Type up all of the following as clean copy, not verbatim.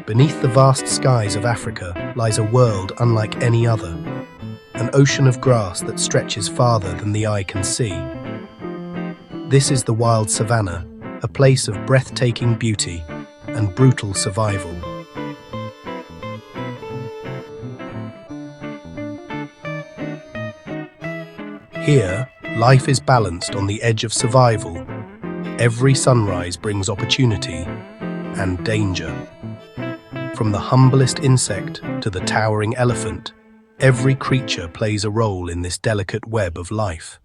Beneath the vast skies of Africa lies a world unlike any other, an ocean of grass that stretches farther than the eye can see. This is the wild savanna, a place of breathtaking beauty and brutal survival. Here, life is balanced on the edge of survival. Every sunrise brings opportunity and danger. From the humblest insect to the towering elephant, every creature plays a role in this delicate web of life.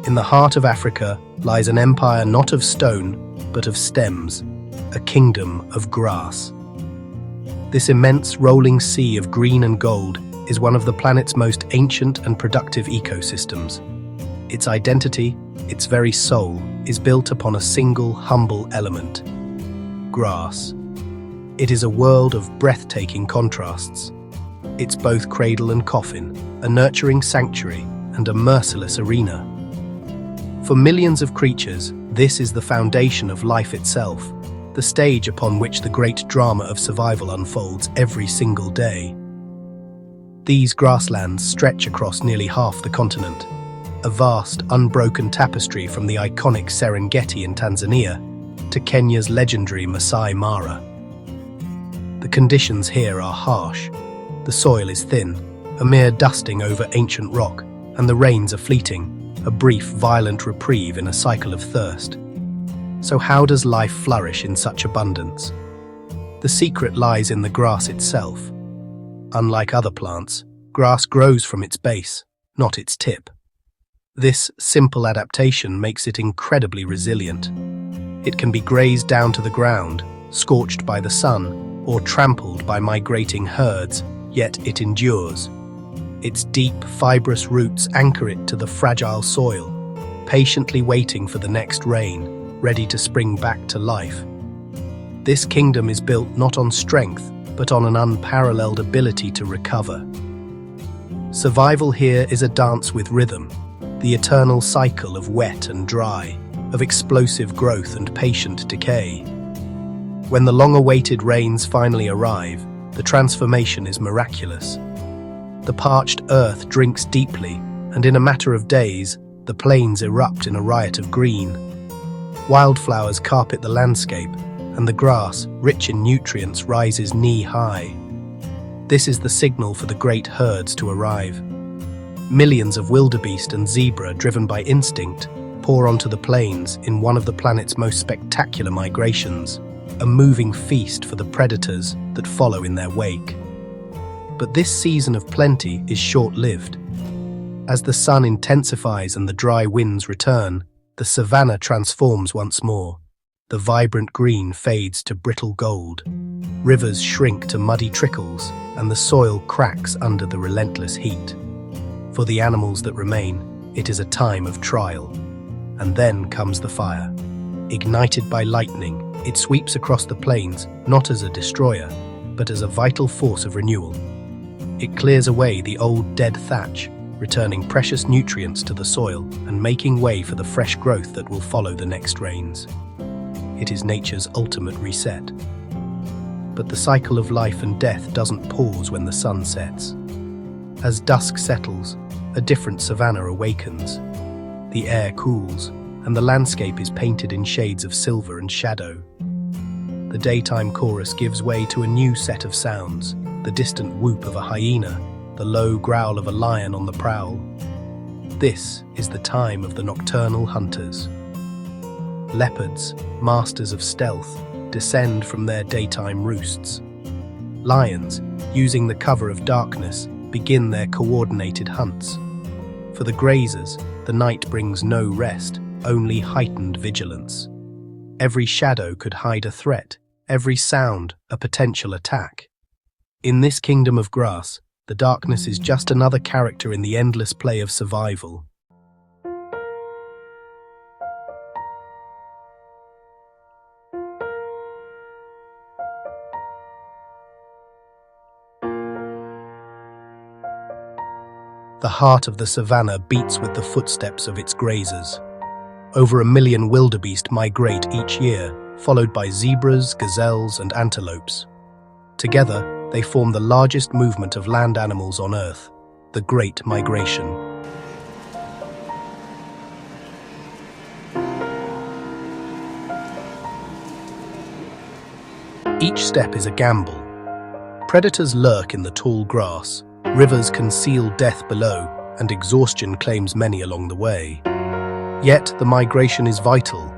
In the heart of Africa lies an empire not of stone, but of stems, a kingdom of grass. This immense rolling sea of green and gold is one of the planet's most ancient and productive ecosystems. Its identity, its very soul, is built upon a single humble element: grass. It is a world of breathtaking contrasts. It's both cradle and coffin, a nurturing sanctuary and a merciless arena. For millions of creatures, this is the foundation of life itself, the stage upon which the great drama of survival unfolds every single day. These grasslands stretch across nearly half the continent, a vast, unbroken tapestry from the iconic Serengeti in Tanzania to Kenya's legendary Masai Mara. The conditions here are harsh. The soil is thin, a mere dusting over ancient rock, and the rains are fleeting, a brief, violent reprieve in a cycle of thirst. So how does life flourish in such abundance? The secret lies in the grass itself. Unlike other plants, grass grows from its base, not its tip. This simple adaptation makes it incredibly resilient. It can be grazed down to the ground, scorched by the sun, or trampled by migrating herds, yet it endures. Its deep, fibrous roots anchor it to the fragile soil, patiently waiting for the next rain, ready to spring back to life. This kingdom is built not on strength, but on an unparalleled ability to recover. Survival here is a dance with rhythm, the eternal cycle of wet and dry, of explosive growth and patient decay. When the long-awaited rains finally arrive, the transformation is miraculous. The parched earth drinks deeply, and in a matter of days, the plains erupt in a riot of green. Wildflowers carpet the landscape, and the grass, rich in nutrients, rises knee-high. This is the signal for the great herds to arrive. Millions of wildebeest and zebra, driven by instinct, pour onto the plains in one of the planet's most spectacular migrations, a moving feast for the predators that follow in their wake. But this season of plenty is short-lived. As the sun intensifies and the dry winds return, the savanna transforms once more. The vibrant green fades to brittle gold. Rivers shrink to muddy trickles, and the soil cracks under the relentless heat. For the animals that remain, it is a time of trial. And then comes the fire. Ignited by lightning, it sweeps across the plains, not as a destroyer, but as a vital force of renewal. It clears away the old dead thatch, returning precious nutrients to the soil and making way for the fresh growth that will follow the next rains. It is nature's ultimate reset. But the cycle of life and death doesn't pause when the sun sets. As dusk settles, a different savanna awakens. The air cools, and the landscape is painted in shades of silver and shadow. The daytime chorus gives way to a new set of sounds, the distant whoop of a hyena, the low growl of a lion on the prowl. This is the time of the nocturnal hunters. Leopards, masters of stealth, descend from their daytime roosts. Lions, using the cover of darkness, begin their coordinated hunts. For the grazers, the night brings no rest, only heightened vigilance. Every shadow could hide a threat, every sound a potential attack. In this kingdom of grass, the darkness is just another character in the endless play of survival. The heart of the savanna beats with the footsteps of its grazers. Over 1 million wildebeest migrate each year, followed by zebras, gazelles, and antelopes. Together, they form the largest movement of land animals on Earth, the Great Migration. Each step is a gamble. Predators lurk in the tall grass, rivers conceal death below, and exhaustion claims many along the way. Yet the migration is vital,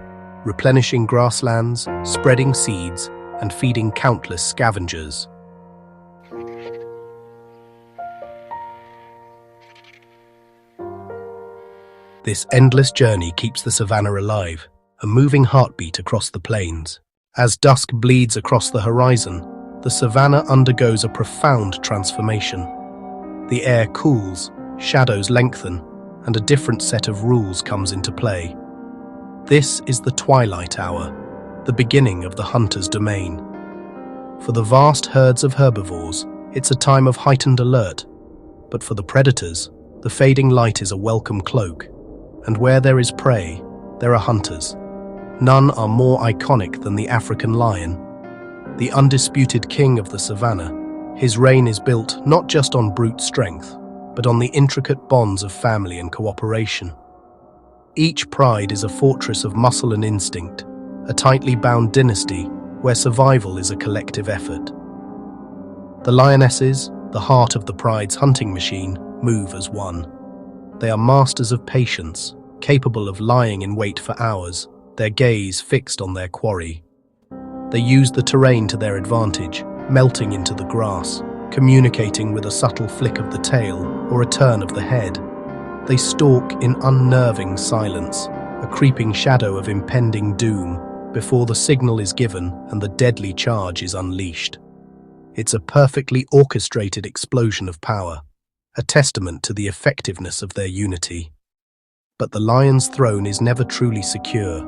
replenishing grasslands, spreading seeds, and feeding countless scavengers. This endless journey keeps the savanna alive, a moving heartbeat across the plains. As dusk bleeds across the horizon, the savanna undergoes a profound transformation. The air cools, shadows lengthen, and a different set of rules comes into play. This is the twilight hour, the beginning of the hunter's domain. For the vast herds of herbivores, it's a time of heightened alert, but for the predators, the fading light is a welcome cloak, and where there is prey, there are hunters. None are more iconic than the African lion, the undisputed king of the savanna. His reign is built not just on brute strength, but on the intricate bonds of family and cooperation. Each pride is a fortress of muscle and instinct, a tightly bound dynasty where survival is a collective effort. The lionesses, the heart of the pride's hunting machine, move as one. They are masters of patience, capable of lying in wait for hours, their gaze fixed on their quarry. They use the terrain to their advantage, melting into the grass, communicating with a subtle flick of the tail or a turn of the head. They stalk in unnerving silence, a creeping shadow of impending doom, before the signal is given and the deadly charge is unleashed. It's a perfectly orchestrated explosion of power, a testament to the effectiveness of their unity. But the lion's throne is never truly secure.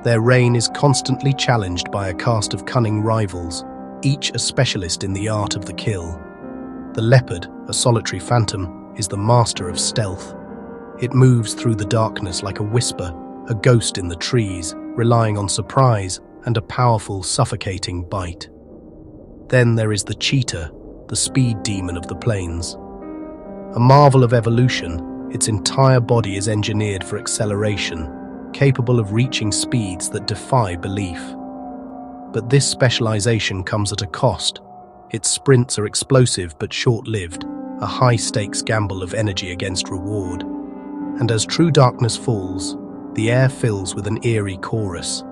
Their reign is constantly challenged by a cast of cunning rivals, each a specialist in the art of the kill. The leopard, a solitary phantom, is the master of stealth. It moves through the darkness like a whisper, a ghost in the trees, relying on surprise and a powerful, suffocating bite. Then there is the cheetah, the speed demon of the plains. A marvel of evolution, its entire body is engineered for acceleration, capable of reaching speeds that defy belief. But this specialization comes at a cost. Its sprints are explosive but short-lived, a high-stakes gamble of energy against reward. And as true darkness falls, the air fills with an eerie chorus.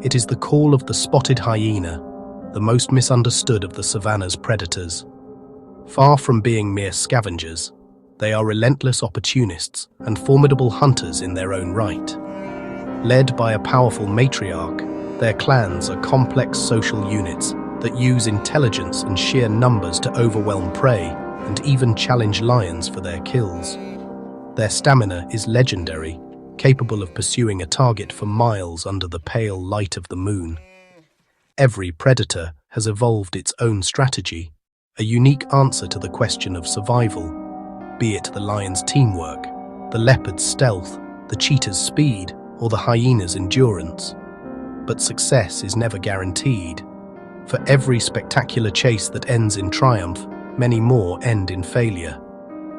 It is the call of the spotted hyena, the most misunderstood of the savanna's predators. Far from being mere scavengers, they are relentless opportunists and formidable hunters in their own right. Led by a powerful matriarch, their clans are complex social units that use intelligence and sheer numbers to overwhelm prey and even challenge lions for their kills. Their stamina is legendary, capable of pursuing a target for miles under the pale light of the moon. Every predator has evolved its own strategy, a unique answer to the question of survival, be it the lion's teamwork, the leopard's stealth, the cheetah's speed, or the hyena's endurance. But success is never guaranteed. For every spectacular chase that ends in triumph, many more end in failure.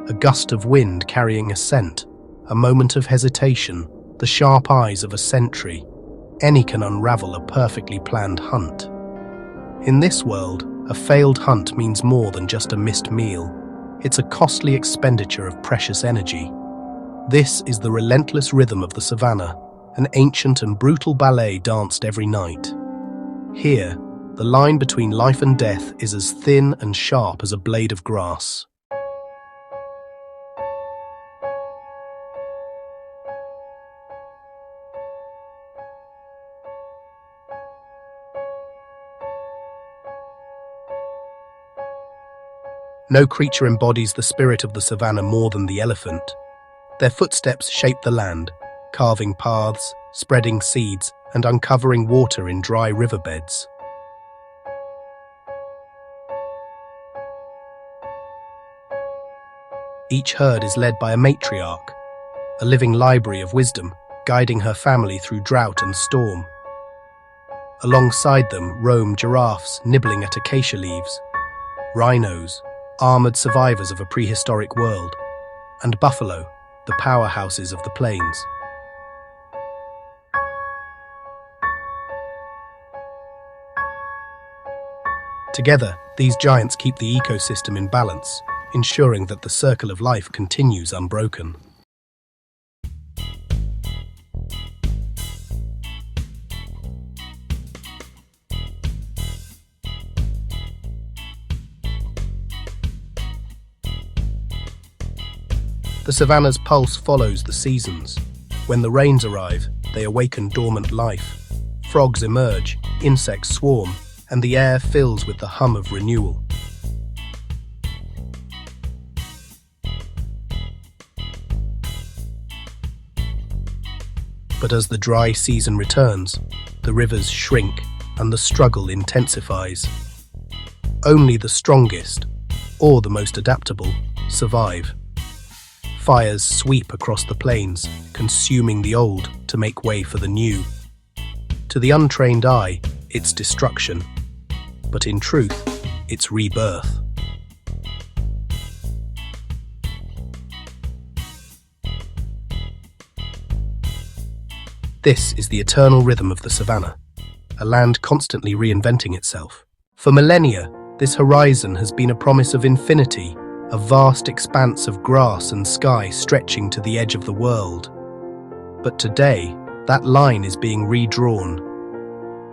A gust of wind carrying a scent, a moment of hesitation, the sharp eyes of a sentry. Any can unravel a perfectly planned hunt. In this world, a failed hunt means more than just a missed meal. It's a costly expenditure of precious energy. This is the relentless rhythm of the savanna, an ancient and brutal ballet danced every night. Here, the line between life and death is as thin and sharp as a blade of grass. No creature embodies the spirit of the savanna more than the elephant. Their footsteps shape the land, carving paths, spreading seeds, and uncovering water in dry riverbeds. Each herd is led by a matriarch, a living library of wisdom, guiding her family through drought and storm. Alongside them roam giraffes nibbling at acacia leaves, rhinos, armored survivors of a prehistoric world, and buffalo, the powerhouses of the plains. Together, these giants keep the ecosystem in balance, ensuring that the circle of life continues unbroken. The savanna's pulse follows the seasons. When the rains arrive, they awaken dormant life. Frogs emerge, insects swarm, and the air fills with the hum of renewal. But as the dry season returns, the rivers shrink and the struggle intensifies. Only the strongest, or the most adaptable, survive. Fires sweep across the plains, consuming the old to make way for the new. To the untrained eye, it's destruction, but in truth, it's rebirth. This is the eternal rhythm of the savanna, a land constantly reinventing itself. For millennia, this horizon has been a promise of infinity, a vast expanse of grass and sky stretching to the edge of the world. But today, that line is being redrawn.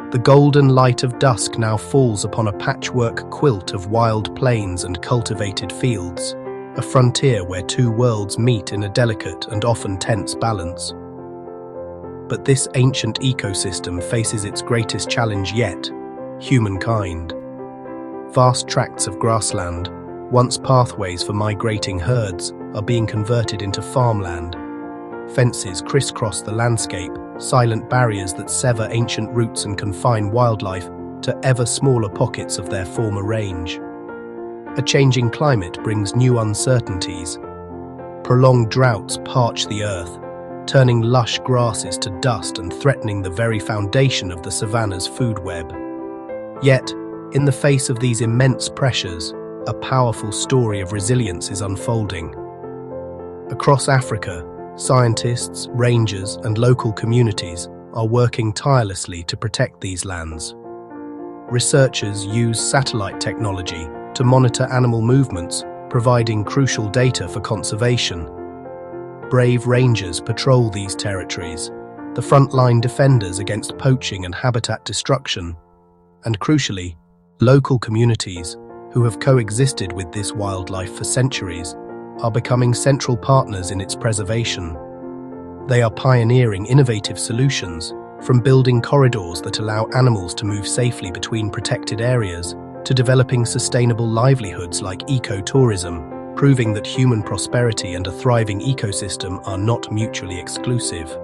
The golden light of dusk now falls upon a patchwork quilt of wild plains and cultivated fields, a frontier where two worlds meet in a delicate and often tense balance. But this ancient ecosystem faces its greatest challenge yet: humankind. Vast tracts of grassland, once pathways for migrating herds, are being converted into farmland. Fences crisscross the landscape, silent barriers that sever ancient roots and confine wildlife to ever smaller pockets of their former range. A changing climate brings new uncertainties. Prolonged droughts parch the earth, turning lush grasses to dust and threatening the very foundation of the savanna's food web. Yet, in the face of these immense pressures, a powerful story of resilience is unfolding. Across Africa, scientists, rangers, and local communities are working tirelessly to protect these lands. Researchers use satellite technology to monitor animal movements, providing crucial data for conservation. Brave rangers patrol these territories, the frontline defenders against poaching and habitat destruction. And crucially, local communities, who have coexisted with this wildlife for centuries, are becoming central partners in its preservation. They are pioneering innovative solutions, from building corridors that allow animals to move safely between protected areas, to developing sustainable livelihoods like ecotourism, proving that human prosperity and a thriving ecosystem are not mutually exclusive.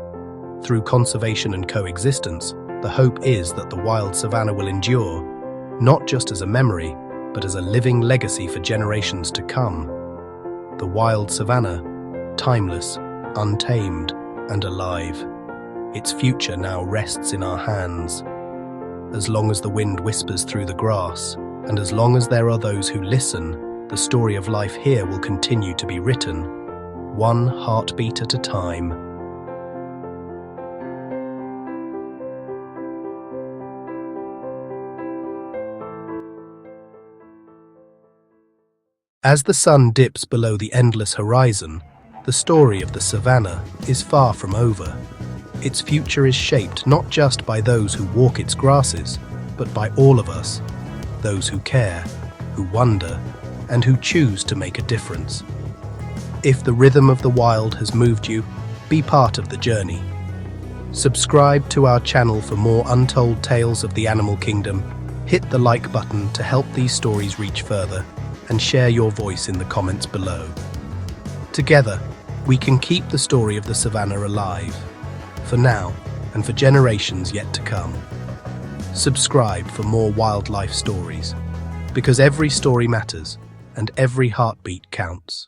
Through conservation and coexistence, the hope is that the wild savanna will endure, not just as a memory, but as a living legacy for generations to come. The wild savanna, timeless, untamed, and alive. Its future now rests in our hands. As long as the wind whispers through the grass, and as long as there are those who listen, the story of life here will continue to be written, one heartbeat at a time. As the sun dips below the endless horizon, the story of the savanna is far from over. Its future is shaped not just by those who walk its grasses, but by all of us, those who care, who wonder, and who choose to make a difference. If the rhythm of the wild has moved you, be part of the journey. Subscribe to our channel for more untold tales of the animal kingdom. Hit the like button to help these stories reach further, and share your voice in the comments below. Together, we can keep the story of the savanna alive, for now and for generations yet to come. Subscribe for more wildlife stories, because every story matters and every heartbeat counts.